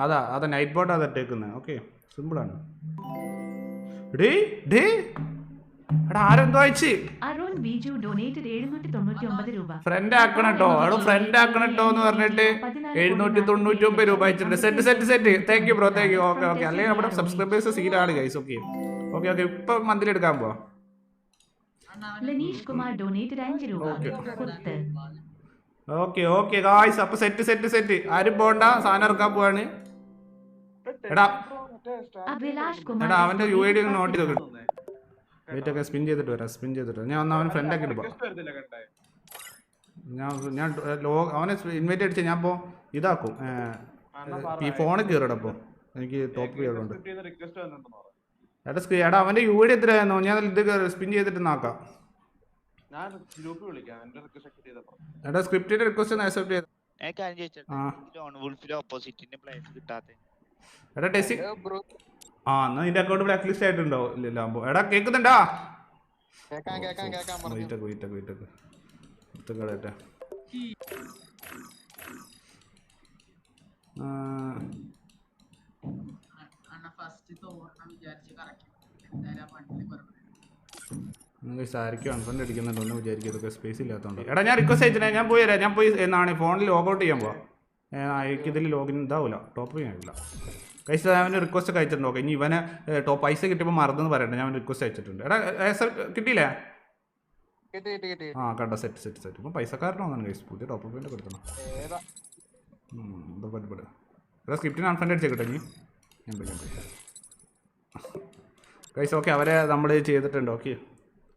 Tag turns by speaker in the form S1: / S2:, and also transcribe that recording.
S1: അതാ night boat അതാ ഇട്ടേക്കുന്നത്. ഓക്കെ, സിമ്പിളാണ്. ഡേ ഡേ എടാ ആരെന്തോ അയച്ച്
S2: അരുൺ ബിജു ഡൊനേറ്റഡ് 799 രൂപ.
S1: ഫ്രണ്ട് ആക്കണട്ടോ, അവിടെ ഫ്രണ്ട് ആക്കണട്ടോ എന്ന് പറഞ്ഞിട്ട് 799 രൂപ അയച്ചിട്ടുണ്ട്. Set thank you bro, thank you. Okay അല്ലെങ്കിൽ നമ്മുടെ സബ്സ്ക്രൈബേഴ്സ് സീലാണ് ഗൈസ്. ഓക്കെ ഇപ്പൊ മന്ത്ലി എടുക്കാൻ പോവാ.
S2: ലനീഷ് കുമാർ ഡൊനേറ്റഡ് 5 രൂപ.
S1: ഓക്കെ ഗായ്സ്, അപ്പൊ സെറ്റ് ആരും പോണ്ട, സാധനം ഇറക്കാൻ പോവാണ്. എടാ അവന്റെ UID നോട്ട് ചെയ്ത് വെയിറ്റ് ഒക്കെ സ്പിൻ ചെയ്തിട്ട് വരാം. ഞാൻ ഒന്ന് അവന് ഫ്രണ്ട് ആക്കിട്ട് പോവാം. ഞാൻ അവനെ ഇൻവൈറ്റ് അടിച്ച ഞാൻ ഇപ്പോൾ ഇതാക്കും. ഈ ഫോണിൽ കയറിടാം. അപ്പോൾ എനിക്ക് ടോപ്പ് കയറുന്നുണ്ട്. എടാ അവന്റെ UID എത്രയായിരുന്നു? ഞാൻ ഇത് സ്പിൻ ചെയ്തിട്ട് നോക്കാം. എടാ സ്ക്രിപ്റ്റിന്റെ റിക്വസ്റ്റ് ഒന്ന് അക്സെപ്റ്റ് ചെയ്ത്. എടാ ടെസ്റ്റ് എന്നാ നിന്റെ അക്കൗണ്ട് ബ്ലാക്ക് ലിസ്റ്റ് ആയിട്ടുണ്ടോ? ഇല്ലല്ലോ. എടാ കേൾക്കുന്നുണ്ടാ? ആയിരിക്കും അൺഫണ്ട് അടിക്കുന്നുണ്ടോ വിചാരിക്കും. ഇതൊക്കെ സ്പേസ് ഇല്ലാത്തതുകൊണ്ട്. എടാ ഞാൻ റിക്വസ്റ്റ് അയച്ചിട്ടേ. ഞാൻ പോയി എന്നാണ് ഫോണിൽ ലോഗൗട്ട് ചെയ്യാൻ പോവാം. എനിക്കിതിൽ ലോഗിൻ ഇതാവില്ല, ടോപ്പ് ചെയ്യാനില്ല. കഴിച്ച അവന് റിക്വസ്റ്റ് ഒക്കെ അയച്ചിട്ടുണ്ട്. ഓക്കെ, ഇനി ഇവനെ പൈസ കിട്ടിയപ്പോൾ മറന്നെന്ന് പറയട്ടെ. ഞാൻ റിക്വസ്റ്റ് അയച്ചിട്ടുണ്ട്. എടാ കിട്ടിയില്ലേ? കണ്ട സെറ്റ് ഇപ്പം പൈസക്കാരനാണ് ഗൈസ്. പുതിയ ടോപ്പ് പോയിന്റ് കൊടുക്കണം. എടാ സ്ക്രിപ്റ്റിന് അൺഫണ്ട് അടിച്ചേക്കട്ടെ നീ. ഞാൻ ഗൈസ് ഓക്കെ അവരെ നമ്മൾ ചെയ്തിട്ടുണ്ട്. ഓക്കെ